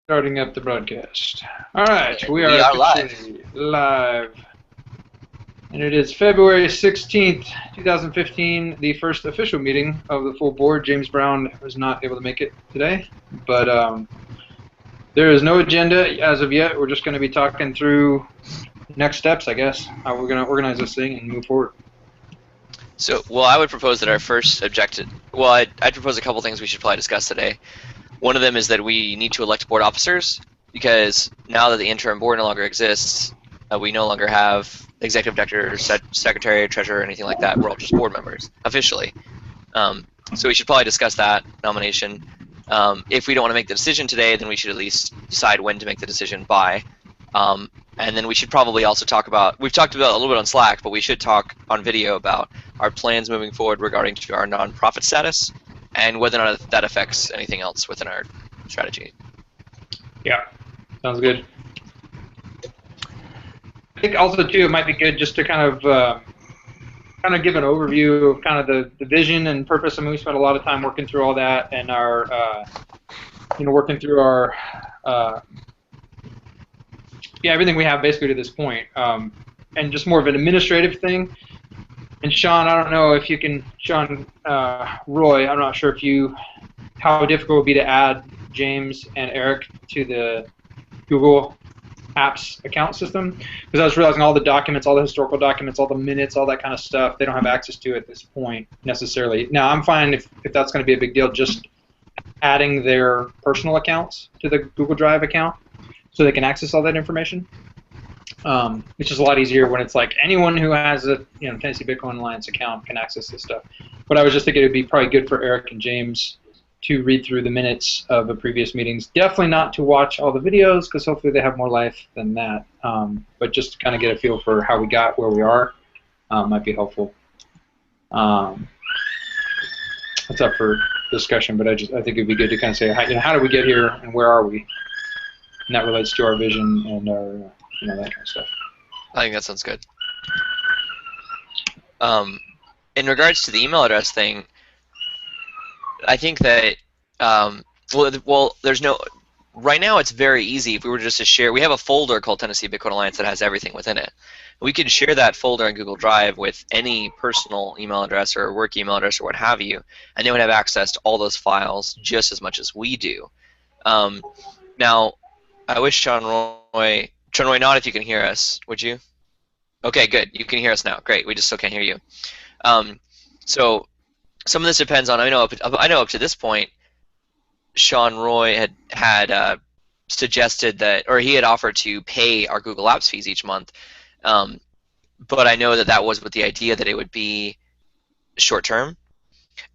Starting up the broadcast. All right, we We are are officially live. And it is February 16th, 2015, the first official meeting of the full board. James Brown was not able to make it today, but there is no agenda as of yet. We're just going to be talking through next steps, I guess, how we're going to organize this thing and move forward. So, I would propose that our first objective, I'd propose a couple things we should probably discuss today. One of them is that we need to elect board officers, because now that the interim board no longer exists, we no longer have executive director, secretary, treasurer, anything like that. We're all just board members, officially. So we should probably discuss that nomination. If we don't want to make the decision today, then we should at least decide when to make the decision by. And then we should probably also talk about, we've talked about a little bit on Slack, but we should talk on video about our plans moving forward regarding to our nonprofit status and whether or not that affects anything else within our strategy. Yeah, sounds good. I think also, too, it might be good just to kind of give an overview of kind of the vision and purpose. I mean, we spent a lot of time working through all that and our, working through our, everything we have basically to this point, and just more of an administrative thing. And Sean, I don't know if you can, Roy, I'm not sure how difficult it would be to add James and Eric to the Google Apps account system, because I was realizing all the documents, all the historical documents, all the minutes, all that kind of stuff, they don't have access to at this point necessarily. Now, I'm fine if that's going to be a big deal, just adding their personal accounts to the Google Drive account so they can access all that information. It's just a lot easier when it's like anyone who has a Tennessee Bitcoin Alliance account can access this stuff. But I was just thinking it would be probably good for Eric and James to read through the minutes of the previous meetings. Definitely not to watch all the videos, because hopefully they have more life than that. But just to kind of get a feel for how we got where we are might be helpful. That's up for discussion, but I think it'd be good to kind of say, how did we get here and where are we? And that relates to our vision and our, that kind of stuff. I think that sounds good. In regards to the email address thing, I think that, there's no, right now it's very easy if we were just to share, we have a folder called Tennessee Bitcoin Alliance that has everything within it. We could share that folder in Google Drive with any personal email address or work email address or what have you, and they would have access to all those files just as much as we do. Now, I wish Sean Roy, nod if you can hear us, would you? Okay, good. You can hear us now. Great. We just still can't hear you. So some of this depends on, I know up to this point, Sean Roy had suggested that, or he had offered to pay our Google Apps fees each month. But I know that was with the idea that it would be short term.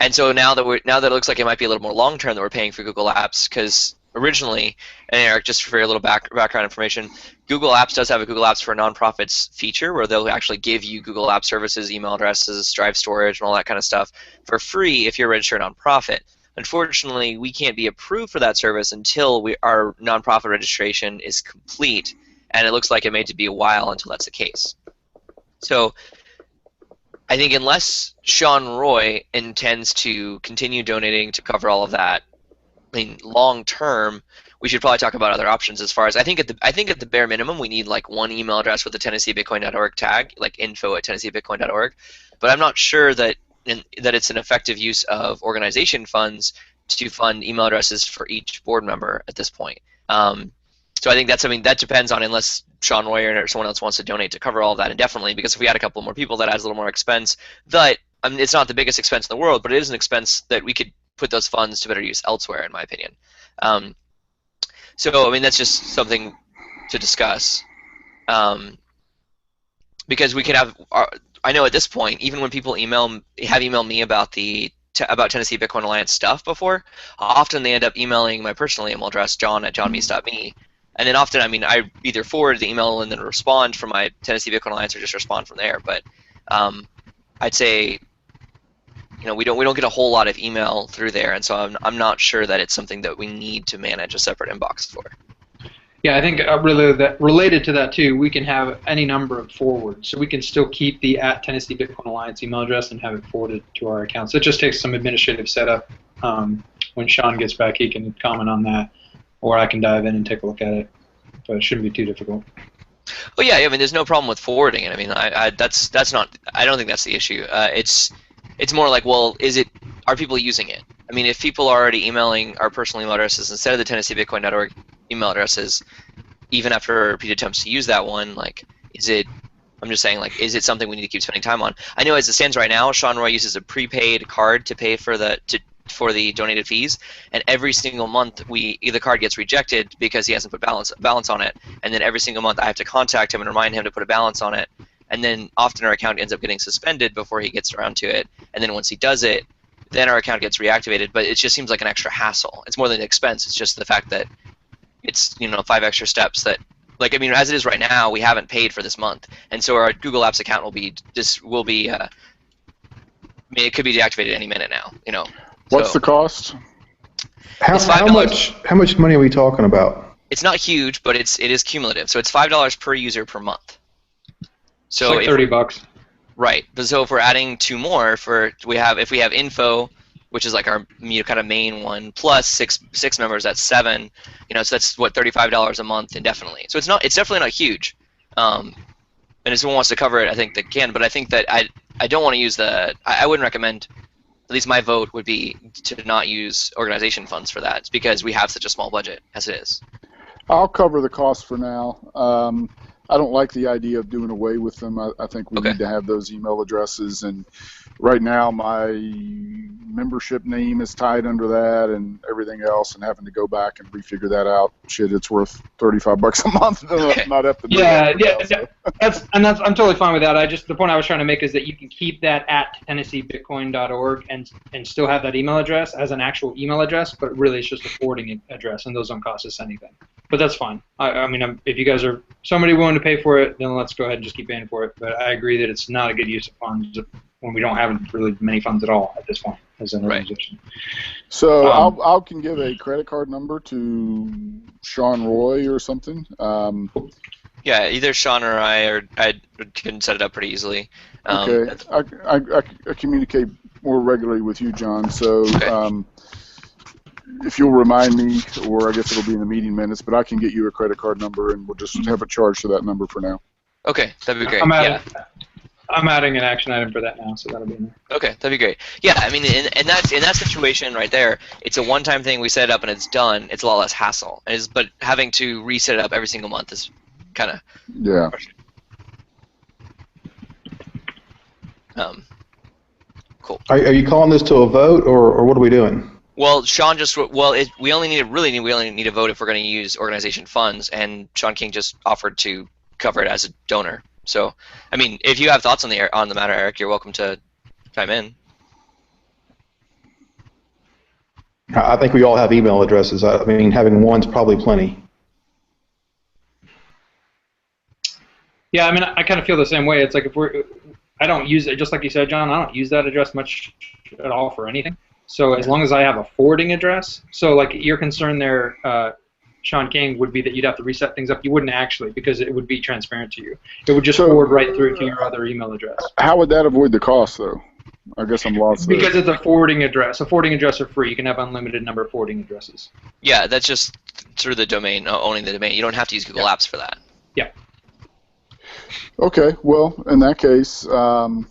And so now that it looks like it might be a little more long term that we're paying for Google Apps, because originally, and Eric, just for a little background information, Google Apps does have a Google Apps for Nonprofits feature where they'll actually give you Google Apps services, email addresses, drive storage, and all that kind of stuff for free if you're a registered nonprofit. Unfortunately, we can't be approved for that service until our nonprofit registration is complete, and it looks like it may be a while until that's the case. So I think unless Sean Roy intends to continue donating to cover all of that, I mean, long term, we should probably talk about other options. As far as I think at the bare minimum, we need like one email address with the TennesseeBitcoin.org tag, like info@TennesseeBitcoin.org. But I'm not sure that it's an effective use of organization funds to fund email addresses for each board member at this point. So I think that's something that depends on, unless Sean Roy or someone else wants to donate to cover all of that indefinitely. Because if we add a couple more people, that adds a little more expense. That it's not the biggest expense in the world, but it is an expense that we could put those funds to better use elsewhere, in my opinion. So, I mean, that's just something to discuss. Because we could have, I know at this point, even when people have emailed me about Tennessee Bitcoin Alliance stuff before, often they end up emailing my personal email address, john@johnmeese.me. And then often, I mean, I either forward the email and then respond from my Tennessee Bitcoin Alliance or just respond from there. But I'd say, we don't get a whole lot of email through there, and so I'm not sure that it's something that we need to manage a separate inbox for. Yeah, I think related to that too, we can have any number of forwards, so we can still keep the @Tennessee Bitcoin Alliance email address and have it forwarded to our accounts. It just takes some administrative setup. When Sean gets back, he can comment on that. or I can dive in and take a look at it. But it shouldn't be too difficult. Oh yeah, I mean, there's no problem with forwarding it. I mean, that's not. I don't think that's the issue. It's more like, well, are people using it? I mean, if people are already emailing our personal email addresses instead of the TennesseeBitcoin.org email addresses, even after repeated attempts to use that one, like, is it? I'm just saying, like, is it something we need to keep spending time on? I know as it stands right now, Sean Roy uses a prepaid card to pay for the donated fees, and every single month the card gets rejected because he hasn't put balance on it, and then every single month I have to contact him and remind him to put a balance on it, and then often our account ends up getting suspended before he gets around to it, and then once he does it, then our account gets reactivated. But it just seems like an extra hassle. It's more than an expense. It's just the fact that it's 5 extra steps that, like, I mean, as it is right now, we haven't paid for this month, and so our Google Apps account will be I mean, it could be deactivated any minute now. What's the cost? How much money are we talking about? It's not huge, but it is cumulative. So it's $5 per user per month. So it's like $30. Right. So if we're adding 2 more, if we have info, which is like our kind of main one, plus six members, that's 7. So that's what, $35 a month indefinitely. So it's definitely not huge. And if someone wants to cover it, I think they can. But I think that I don't want to use I wouldn't recommend. At least my vote would be to not use organization funds for that. It's because we have such a small budget as it is. I'll cover the cost for now. I don't like the idea of doing away with them. I think we need to have those email addresses, and right now my membership name is tied under that and everything else, and having to go back and refigure that out. Shit, it's worth $35 a month. Not have to do that. I'm totally fine with that. The point I was trying to make is that you can keep that at TennesseeBitcoin.org and still have that email address as an actual email address, but really it's just a forwarding address, and those don't cost us anything. But that's fine. I mean, if you guys are somebody willing to pay for it, then let's go ahead and just keep paying for it. But I agree that it's not a good use of funds when we don't have really many funds at all at this point as an organization. So I can give a credit card number to Sean Roy or something. Yeah, either Sean or I can set it up pretty easily. Okay, I communicate more regularly with you, John. So if you'll remind me, or I guess it'll be in the meeting minutes, but I can get you a credit card number, and we'll just have it charged to that number for now. Okay, that'd be great. I'm adding an action item for that now, so that'll be in there. Okay, that'd be great. Yeah, I mean, in that situation right there, it's a one-time thing. We set it up and it's done. It's a lot less hassle. But having to reset it up every single month is kind of cool. Are you calling this to a vote, or what are we doing? Well, Sean we only need a vote if we're going to use organization funds, and Sean King just offered to cover it as a donor. So, I mean, if you have thoughts on the matter, Eric, you're welcome to chime in. I think we all have email addresses. I mean, having one's probably plenty. Yeah, I mean, I kind of feel the same way. It's like I don't use it, just like you said, John, I don't use that address much at all for anything. So as long as I have a forwarding address, so like your concern there, Sean King, would be that you'd have to reset things up. You wouldn't actually, because it would be transparent to you. It would just forward right through to your other email address. How would that avoid the cost, though? I guess I'm lost there. Because it's a forwarding address. A forwarding address are free. You can have unlimited number of forwarding addresses. Yeah, that's just through the domain, owning the domain. You don't have to use Google Apps for that. Yeah. Okay, well, in that case, that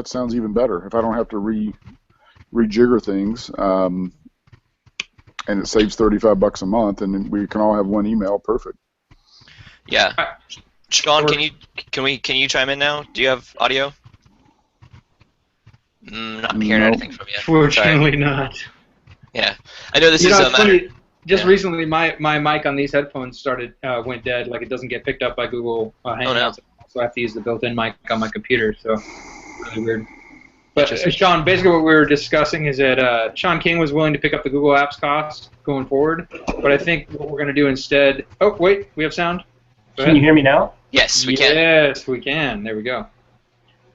sounds even better. If I don't have to rejigger things, and it saves $35 a month, and we can all have one email. Perfect. Yeah. Sean, can you chime in now? Do you have audio? Not hearing anything from you. Fortunately not. Yeah, I know this is a matter. Funny. Just recently, my mic on these headphones went dead. Like, it doesn't get picked up by Google Hangouts. Oh, no. So I have to use the built-in mic on my computer. So really weird. But Sean, basically what we were discussing is that Sean King was willing to pick up the Google Apps cost going forward. But I think what we're going to do instead. Oh wait, we have sound. Can you hear me now? Yes, we can. Yes, we can. There we go.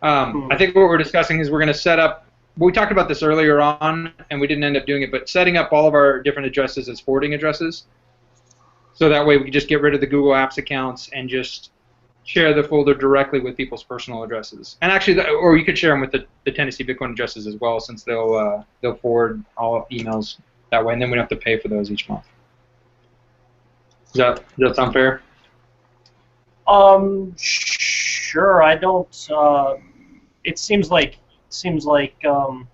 I think what we're discussing is we're going to set up. We talked about this earlier on, and we didn't end up doing it, but setting up all of our different addresses as forwarding addresses. So that way we can just get rid of the Google Apps accounts and just share the folder directly with people's personal addresses. And actually, or you could share them with the Tennessee Bitcoin addresses as well, since they'll forward all emails that way, and then we don't have to pay for those each month. Does that sound fair? Sure. I don't. It seems like I'm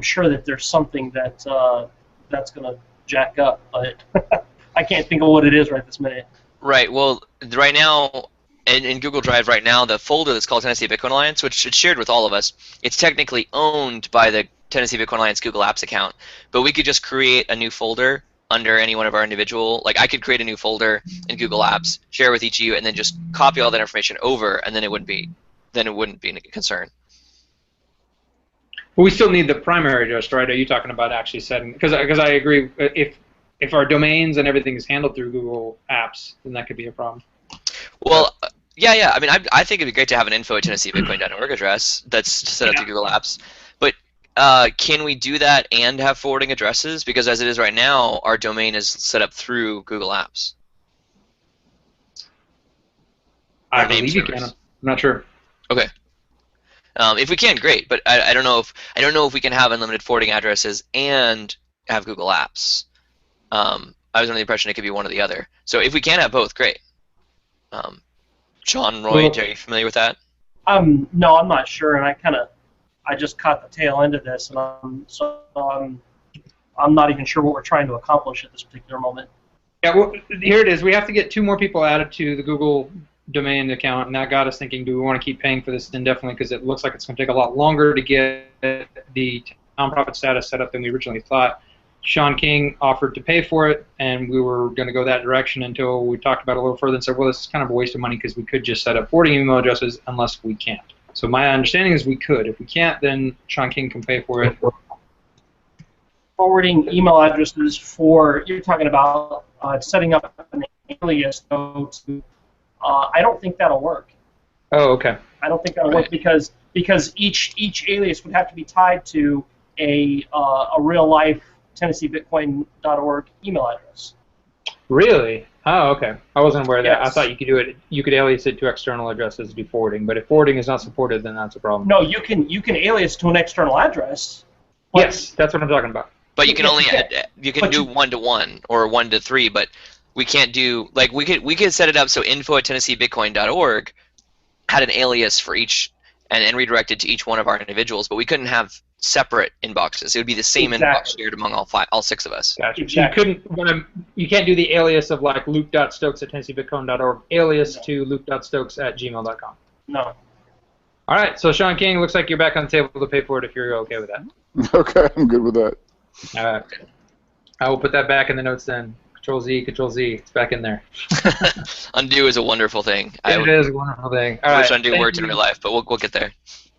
sure that there's something that that's gonna jack up, but I can't think of what it is right this minute. Right. Well, right now, in Google Drive right now, the folder that's called Tennessee Bitcoin Alliance, which is shared with all of us, it's technically owned by the Tennessee Bitcoin Alliance Google Apps account. But we could just create a new folder under any one of our individual. Like I could create a new folder in Google Apps, share with each of you, and then just copy all that information over, and then it wouldn't be a concern. But we still need the primary address, right? Are you talking about actually setting? Because I agree. If our domains and everything is handled through Google Apps, then that could be a problem. Well, yeah. I mean, I think it'd be great to have an info@tennesseebitcoin.org address that's set up to Google Apps. But can we do that and have forwarding addresses? Because as it is right now, our domain is set up through Google Apps. I believe you can. I'm not sure. Okay. If we can, great. But I don't know if we can have unlimited forwarding addresses and have Google Apps. I was under the impression it could be one or the other. So if we can have both, great. Sean, Roy, are you familiar with that? No, I'm not sure, and I just caught the tail end of this, and I'm not even sure what we're trying to accomplish at this particular moment. Yeah, well, here it is. We have to get 2 more people added to the Google domain account, and that got us thinking, do we want to keep paying for this indefinitely? Because it looks like it's going to take a lot longer to get the nonprofit status set up than we originally thought. Sean King offered to pay for it, and we were going to go that direction until we talked about it a little further and said, well, this is kind of a waste of money because we could just set up forwarding email addresses unless we can't. So my understanding is we could. If we can't, then Sean King can pay for it. Forwarding email addresses for, you're talking about setting up an alias. I don't think that'll work. Oh, okay. I don't think that'll work because each alias would have to be tied to a real life TennesseeBitcoin.org email address. Really? Oh, okay. I wasn't aware of that. Yes. I thought you could do it. You could alias it to external addresses to do forwarding, but if forwarding is not supported, then that's a problem. No, you can alias to an external address. Yes, that's what I'm talking about. But you can only you do 1-to-1 or 1-to-3, but we can't do like we could set it up so info@tennesseebitcoin.org had an alias for each and redirected to each one of our individuals, but we couldn't have separate inboxes. It would be the same inbox shared among all 6 of us. Gotcha. Exactly. So you can't do the alias of like luke.stokes@tennesseebitcoin.org alias to luke.stokes@gmail.com. No. All right, so Sean King, looks like you're back on the table to pay for it if you're okay with that. Okay, I'm good with that. All right. I will put that back in the notes then. Control-Z, Control-Z. It's back in there. Undo is a wonderful thing. It is a wonderful thing. All wish right, undo worked in real life, but we'll get there.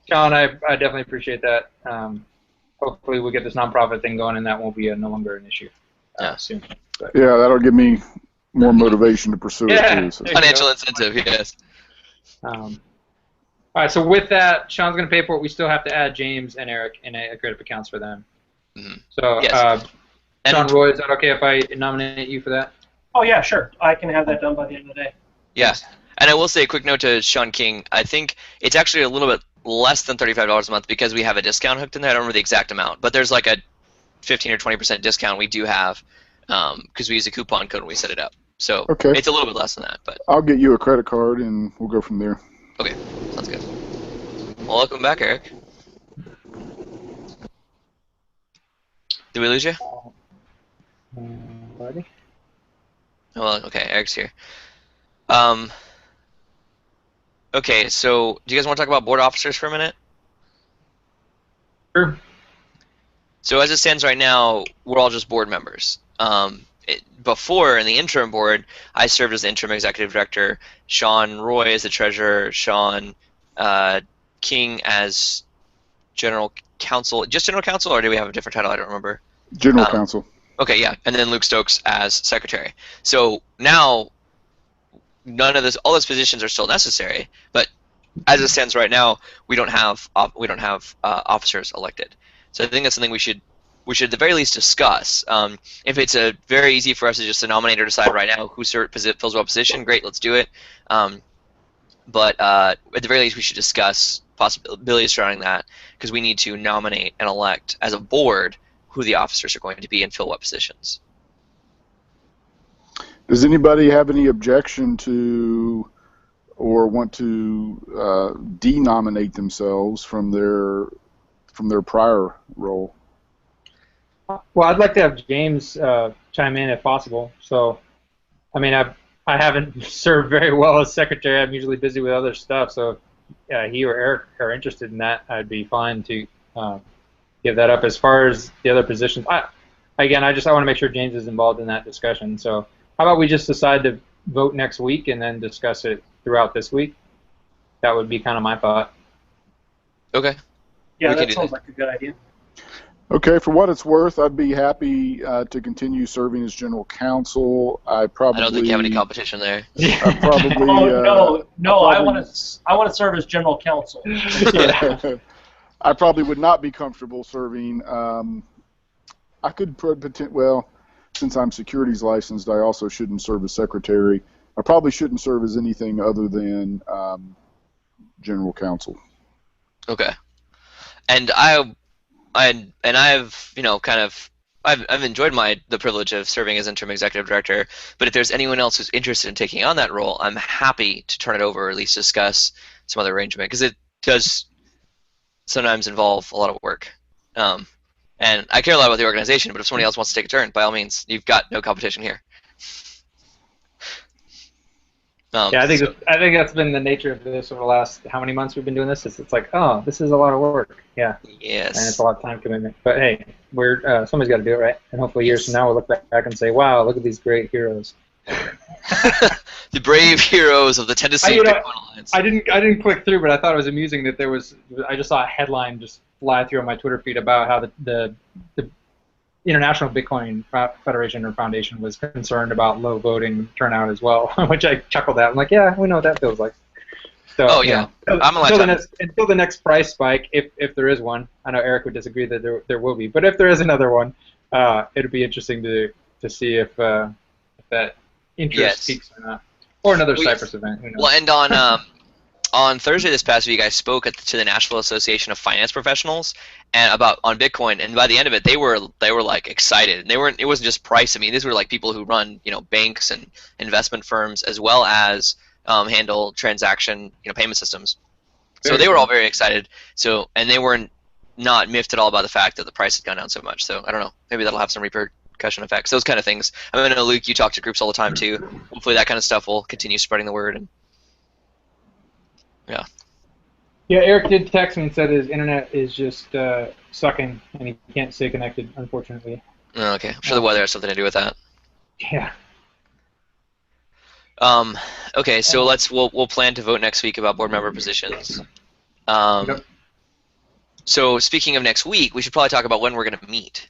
Sean, I definitely appreciate that. Hopefully we'll get this nonprofit thing going, and that won't be no longer an issue soon. But. Yeah, that'll give me more motivation to pursue it too. So. Financial incentive, yes. All right, so with that, Sean's going to pay for it. We still have to add James and Eric and a creative accounts for them. Mm-hmm. So, yes. Sean, Roy, is that okay if I nominate you for that? Oh yeah, sure. I can have that done by the end of the day. Yeah, and I will say a quick note to Sean King. I think it's actually a little bit less than $35 a month because we have a discount hooked in there. I don't remember the exact amount, but there's like a 15 or 20% discount we do have because we use a coupon code when we set it up. So It's a little bit less than that. But I'll get you a credit card and we'll go from there. Okay, sounds good. Well, welcome back, Eric. Did we lose you? Buddy? Oh, well, okay, Eric's here. Okay, so do you guys want to talk about board officers for a minute? Sure. So as it stands right now, we're all just board members. Before, in the interim board, I served as the interim executive director, Sean Roy as the treasurer, Sean King as general counsel. Just general counsel, or do we have a different title? I don't remember. General counsel. Okay, yeah, and then Luke Stokes as secretary. So now, all those positions are still necessary, but as it stands right now, we don't have officers elected. So I think that's something we should at the very least discuss. If it's very easy for us to just nominate or decide right now who fills what position, great, let's do it. but at the very least we should discuss possibilities surrounding that, because we need to nominate and elect as a board who the officers are going to be and fill what positions. Does anybody have any objection to or want to denominate themselves from their prior role? Well, I'd like to have James chime in if possible. So, I mean, I haven't served very well as secretary. I'm usually busy with other stuff. So, if he or Eric are interested in that, I'd be fine to give that up. As far as the other positions, I want to make sure James is involved in that discussion. So, how about we just decide to vote next week and then discuss it throughout this week? That would be kind of my thought. Okay. Yeah, that sounds like a good idea. Okay, for what it's worth, I'd be happy to continue serving as general counsel. I don't think you have any competition there. I probably. No. I want to serve as general counsel. I probably would not be comfortable serving. I could since I'm securities licensed, I also shouldn't serve as secretary. I probably shouldn't serve as anything other than general counsel. Okay. And I've enjoyed the privilege of serving as interim executive director, but if there's anyone else who's interested in taking on that role, I'm happy to turn it over or at least discuss some other arrangement, because it does sometimes involve a lot of work. And I care a lot about the organization, but if somebody else wants to take a turn, by all means, you've got no competition here. I think that's been the nature of this over the last how many months we've been doing this. It's like, oh, this is a lot of work. Yeah. Yes. And it's a lot of time commitment. But hey, somebody's got to do it, right? And hopefully years from now we'll look back and say, wow, look at these great heroes. The brave heroes of the Tennessee Bitcoin Alliance. I didn't click through, but I thought it was amusing that I just saw a headline just fly through on my Twitter feed about how the International Bitcoin Federation or Foundation was concerned about low voting turnout as well, which I chuckled at. I'm like, yeah, we know what that feels like. So, yeah. Until the next price spike, if there is one. I know Eric would disagree that there will be, but if there is another one, it'd be interesting to see if that interest peaks or not. Or another Cypress event. Who knows? Well, and on Thursday this past week, I spoke to the National Association of Finance Professionals on Bitcoin, and by the end of it, they were like excited. It wasn't just price. I mean, these were like people who run banks and investment firms as well as handle transaction payment systems. So they were all very excited. So, and they were not miffed at all by the fact that the price had gone down so much. So I don't know. Maybe that'll have some repercussion effects. Those kind of things. I know, Luke, you talk to groups all the time too. Hopefully that kind of stuff will continue spreading the word. And yeah. Yeah, Eric did text me and said his internet is just sucking and he can't stay connected, unfortunately. Oh, okay. I'm sure the weather has something to do with that. Yeah. Okay, so we'll plan to vote next week about board member positions. Yep. So speaking of next week, we should probably talk about when we're going to meet.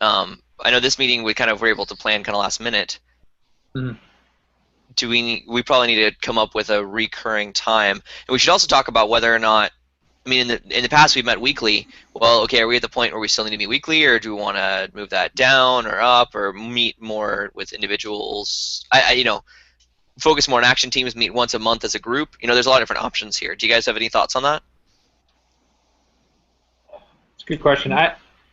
I know this meeting we kind of were able to plan kind of last minute. Mm-hmm. We probably need to come up with a recurring time, and we should also talk about whether or not. I mean, in the past we've met weekly. Well, okay, are we at the point where we still need to meet weekly, or do we want to move that down or up, or meet more with individuals? Focus more on action teams, meet once a month as a group. There's a lot of different options here. Do you guys have any thoughts on that? It's a good question.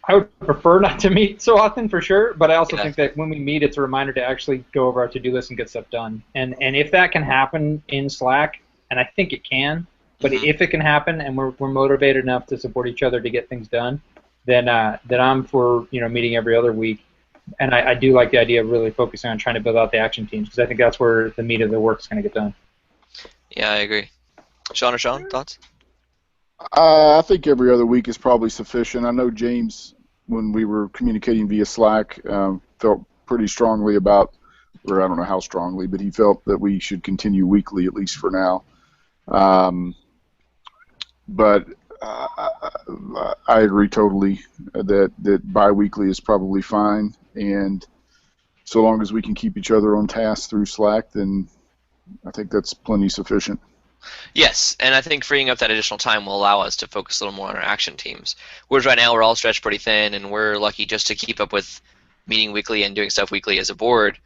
I would prefer not to meet so often for sure, but I also think that when we meet, it's a reminder to actually go over our to-do list and get stuff done. And if that can happen in Slack, and I think it can, but if it can happen and we're motivated enough to support each other to get things done, then I'm for meeting every other week. And I do like the idea of really focusing on trying to build out the action teams, because I think that's where the meat of the work is going to get done. Yeah, I agree. Sean, thoughts? I think every other week is probably sufficient. I know James, when we were communicating via Slack, felt pretty strongly about, or I don't know how strongly, but he felt that we should continue weekly, at least for now. But I agree totally that bi-weekly is probably fine, and so long as we can keep each other on task through Slack, then I think that's plenty sufficient. Yes, and I think freeing up that additional time will allow us to focus a little more on our action teams. Whereas right now we're all stretched pretty thin, and we're lucky just to keep up with meeting weekly and doing stuff weekly as a board.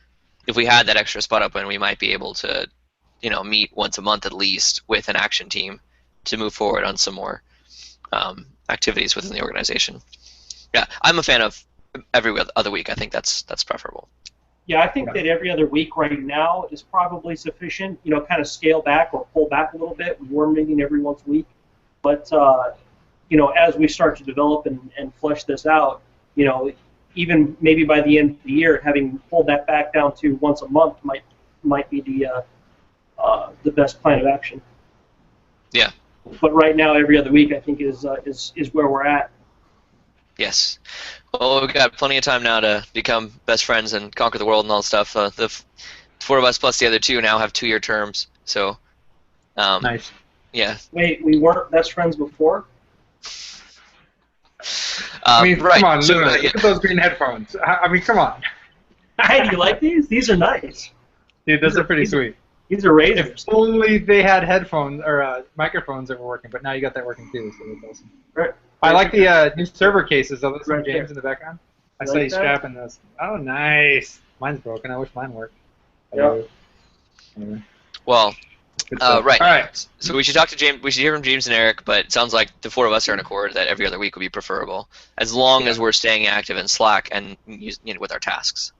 If we had that extra spot open, we might be able to meet once a month at least with an action team to move forward on some more activities within the organization. Yeah, I'm a fan of every other week. I think that's preferable. Yeah, I think that every other week right now is probably sufficient. Kind of scale back or pull back a little bit. We were meeting every once a week, but as we start to develop and flesh this out, even maybe by the end of the year, having pulled that back down to once a month might be the best plan of action. Yeah. But right now, every other week, I think is where we're at. Yes. Well, we've got plenty of time now to become best friends and conquer the world and all that stuff. The 4 of us plus the other 2 now have 2-year terms. So. Nice. Yeah. Wait, we weren't best friends before? Right. Come on, So, look at those green headphones. I mean, come on. Hey, do you like these? These are nice. Dude, those are pretty sweet. These are razors. If only they had headphones or microphones that were working, but now you got that working too, so that's awesome. Right. I like the new server cases. Are those from Right James there. in the background? I You saw like you that? strapping those. Oh, nice. Mine's broken. I wish mine worked. Yep. Anyway, well, good stuff. right. All right. So we should talk to James. We should hear from James and Eric. But it sounds like the 4 of us are in accord that every other week would be preferable, as long as we're staying active in Slack and with our tasks.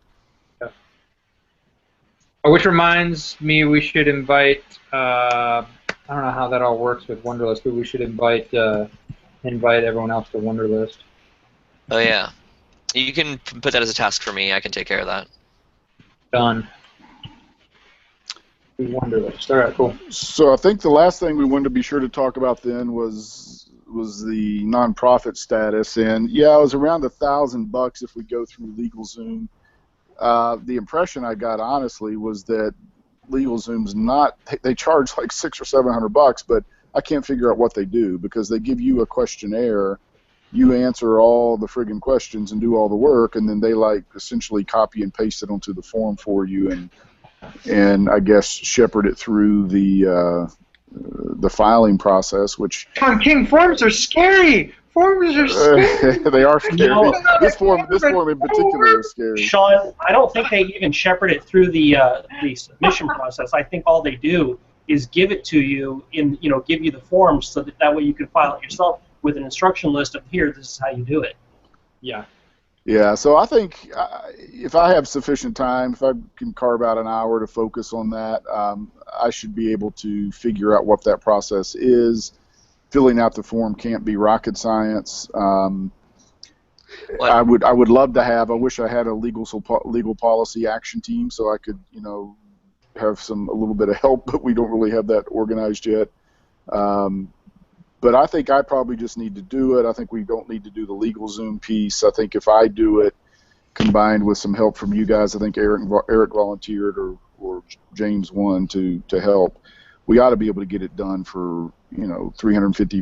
Which reminds me, we should invite. I don't know how that all works with Wunderlist, but we should invite everyone else to Wunderlist. Oh yeah, you can put that as a task for me. I can take care of that. Done. Wunderlist. All right, cool. So I think the last thing we wanted to be sure to talk about then was the nonprofit status, and yeah, it was around $1,000 if we go through LegalZoom. The impression I got, honestly, was that LegalZoom's they charge like $600 or $700, but I can't figure out what they do, because they give you a questionnaire, you answer all the friggin' questions and do all the work, and then they essentially copy and paste it onto the form for you, and I guess shepherd it through the filing process, which Come on, King, forms are scary. Forms are scary. they are scary. No. This form in particular is scary. Sean, I don't think they even shepherd it through the submission process. I think all they do is give it to you give you the forms so that way you can file it yourself with an instruction list of here, this is how you do it. Yeah. Yeah, so I think if I have sufficient time, if I can carve out an hour to focus on that, I should be able to figure out what that process is. Filling out the form can't be rocket science. I would love to have. I wish I had a legal policy action team so I could have a little bit of help, but we don't really have that organized yet. But I think I probably just need to do it. I think we don't need to do the LegalZoom piece. I think if I do it, combined with some help from you guys, I think Eric volunteered or James won to help. We ought to be able to get it done for $350,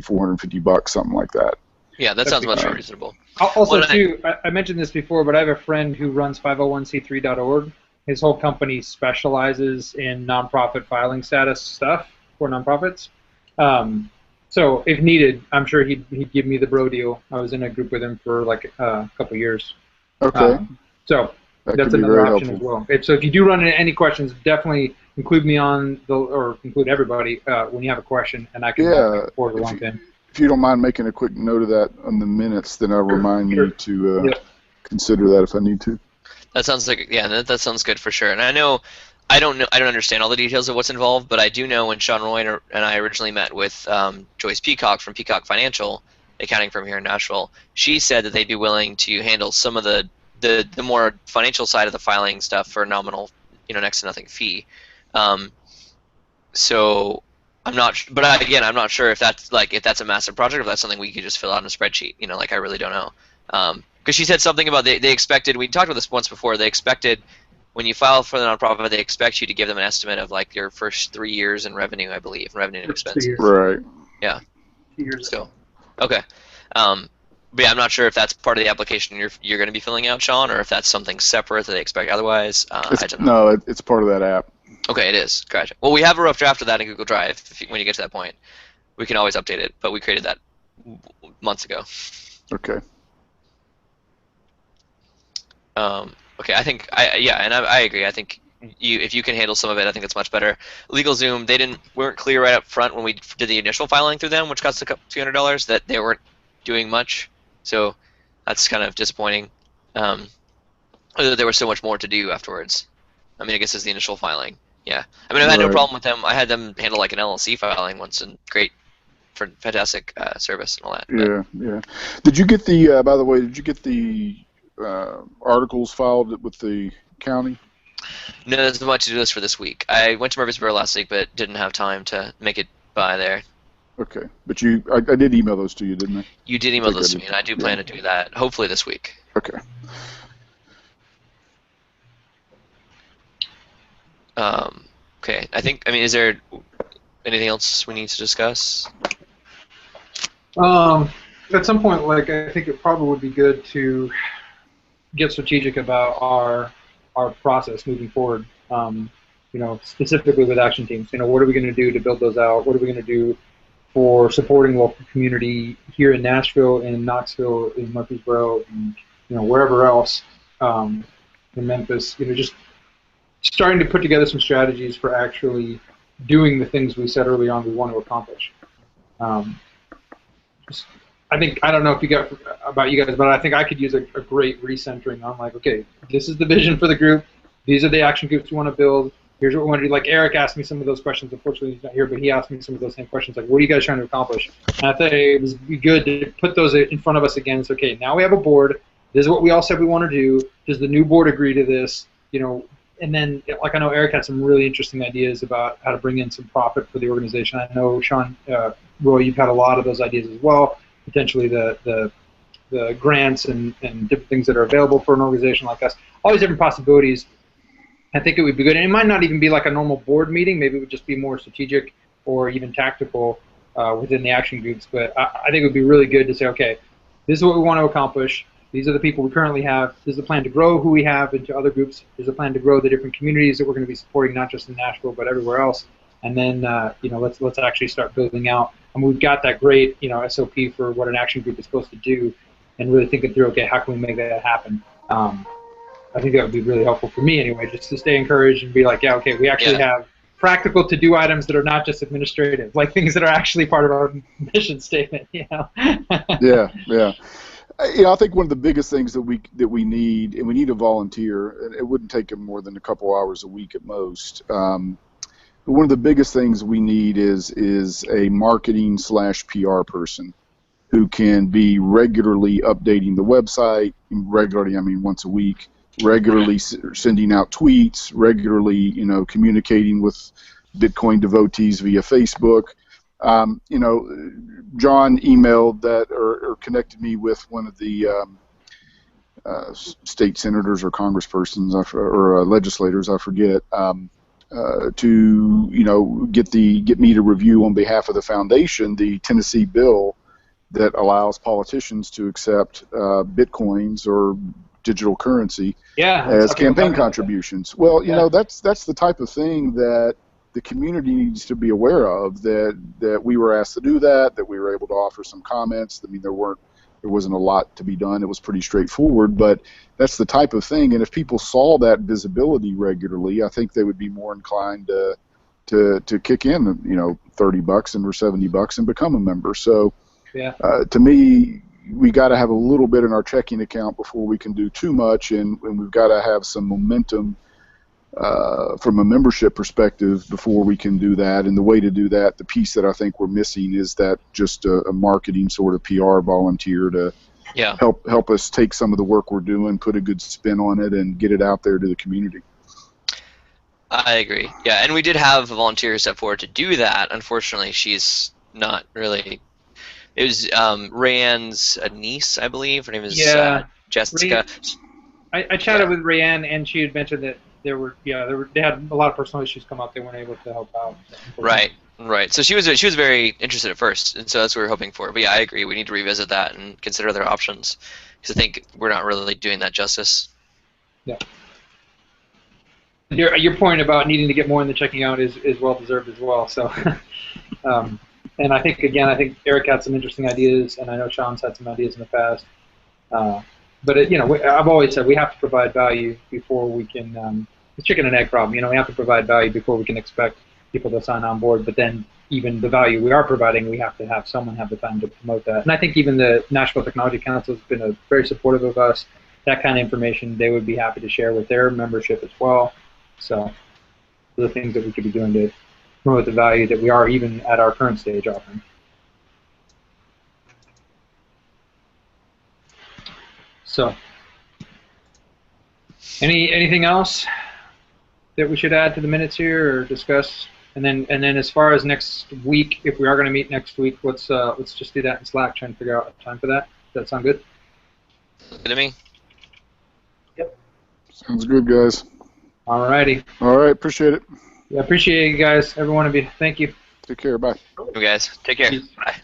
$450, something like that. Yeah, that sounds much more reasonable. Also, too, I mentioned this before, but I have a friend who runs 501c3.org. His whole company specializes in nonprofit filing status stuff for nonprofits. So if needed, I'm sure he'd give me the bro deal. I was in a group with him for like a couple years. Okay. So that that's could be another very option helpful. as well. So if you do run into any questions, definitely include me or include everybody when you have a question, and I can forward along to him. If you don't mind making a quick note of that on the minutes, then it'll remind me to consider that if I need to. That sounds like that sounds good for sure. And I don't understand all the details of what's involved, but I do know when Sean Roy and I originally met with Joyce Peacock from Peacock Financial, accounting firm here in Nashville, she said that they'd be willing to handle some of the more financial side of the filing stuff for a nominal, next to nothing fee. So I'm not sure if that's a massive project or if that's something we could just fill out in a spreadsheet. I really don't know. Because she said something about they expected. We talked about this once before. They expected. When you file for the nonprofit, they expect you to give them an estimate of your first 3 years in revenue, I believe, revenue and expenses. Right. Yeah. 2 years. So, okay. But yeah, I'm not sure if that's part of the application you're going to be filling out, Sean, or if that's something separate that they expect otherwise. I don't know. No, it's part of that app. Okay, it is. Gotcha. Well, we have a rough draft of that in Google Drive. When you get to that point, we can always update it. But we created that months ago. Okay. Okay, I think I agree. I think if you can handle some of it, I think it's much better. LegalZoom, they weren't clear right up front when we did the initial filing through them, which cost a couple $200, that they weren't doing much. So that's kind of disappointing. There was so much more to do afterwards. I mean, I guess it's the initial filing. Yeah. I mean, I've had no problem with them. I had them handle like an LLC filing once, and great, fantastic service and all that. Yeah, yeah. Did you get the? By the way, did you get the articles filed with the county? No, there's much to do this for this week. I went to Murfreesboro last week, but didn't have time to make it by there. Okay, but I did email those to you, didn't I? You did email those to me, and I do plan to do that, hopefully this week. Okay. Okay, I mean, is there anything else we need to discuss? At some point, like, I think it probably would be good to get strategic about our process moving forward. Specifically with action teams. What are we going to do to build those out? What are we going to do for supporting local community here in Nashville, in Knoxville, in Murfreesboro, and wherever else, in Memphis? Just starting to put together some strategies for actually doing the things we said early on we want to accomplish. I don't know if about you guys, but I think I could use a great recentering on, like, okay, this is the vision for the group. These are the action groups we want to build. Here's what we want to do. Like, Eric asked me some of those questions. Unfortunately, he's not here, but he asked me some of those same questions. Like, what are you guys trying to accomplish? And I thought it would be good to put those in front of us again. It's okay, now we have a board. This is what we all said we want to do. Does the new board agree to this? And then, like, I know Eric had some really interesting ideas about how to bring in some profit for the organization. I know, Sean, Roy, you've had a lot of those ideas as well. Potentially the grants and different things that are available for an organization like us. All these different possibilities. I think it would be good. And it might not even be like a normal board meeting. Maybe it would just be more strategic or even tactical within the action groups. But I think it would be really good to say, okay, this is what we want to accomplish. These are the people we currently have. This is the plan to grow who we have into other groups. There's a plan to grow the different communities that we're going to be supporting, not just in Nashville, but everywhere else. And then, let's actually start building out. And we've got that great, SOP for what an action group is supposed to do, and really thinking through, okay, how can we make that happen? I think that would be really helpful for me anyway, just to stay encouraged and be like, yeah, okay, we actually have practical to-do items that are not just administrative, like things that are actually part of our mission statement. Yeah. I think one of the biggest things that we need, and we need a volunteer, and it wouldn't take them more than a couple hours a week at most. But one of the biggest things we need is a marketing / PR person who can be regularly updating the website. Regularly, I mean once a week. Regularly sending out tweets. Regularly, communicating with Bitcoin devotees via Facebook. John emailed that or connected me with one of the state senators or congresspersons or legislators, I forget, to get me to review on behalf of the foundation the Tennessee bill that allows politicians to accept Bitcoins or digital currency as campaign contributions. Well, that's the type of thing that the community needs to be aware of, that we were asked to do that we were able to offer some comments. I mean, there wasn't a lot to be done. It was pretty straightforward, but that's the type of thing. And if people saw that visibility regularly, I think they would be more inclined to kick in, $30 and or $70 and become a member. So, to me, we got to have a little bit in our checking account before we can do too much, and we've got to have some momentum from a membership perspective before we can do that. And the way to do that, the piece that I think we're missing is that just a marketing sort of PR volunteer to help us take some of the work we're doing, put a good spin on it, and get it out there to the community. I agree. Yeah, and we did have a volunteer step forward to do that. Unfortunately, she's not really. It was Rayanne's niece, I believe. Her name is Jessica. I chatted with Rayanne, and she had mentioned that they had a lot of personal issues come up. They weren't able to help out. Right. So she was very interested at first, and so that's what we were hoping for. But yeah, I agree. We need to revisit that and consider other options, because I think we're not really doing that justice. Yeah. Your point about needing to get more in the checking out is well deserved as well. So, and I think Eric had some interesting ideas, and I know Sean's had some ideas in the past. But I've always said we have to provide value before we can the chicken and egg problem. You know, we have to provide value before we can expect people to sign on board. But then even the value we are providing, we have to have someone have the time to promote that. And I think even the Nashville Technology Council has been very supportive of us. That kind of information they would be happy to share with their membership as well. So the things that we could be doing to promote the value that we are even at our current stage offering. So, anything else that we should add to the minutes here or discuss? And then as far as next week, if we are going to meet next week, let's just do that in Slack. Try and figure out a time for that. Does that sound good? Good to me. Yep. Sounds good, guys. All righty. All right, appreciate it. Yeah, appreciate you guys, every one of you. Thank you. Take care. Bye. You guys, take care. Peace. Bye.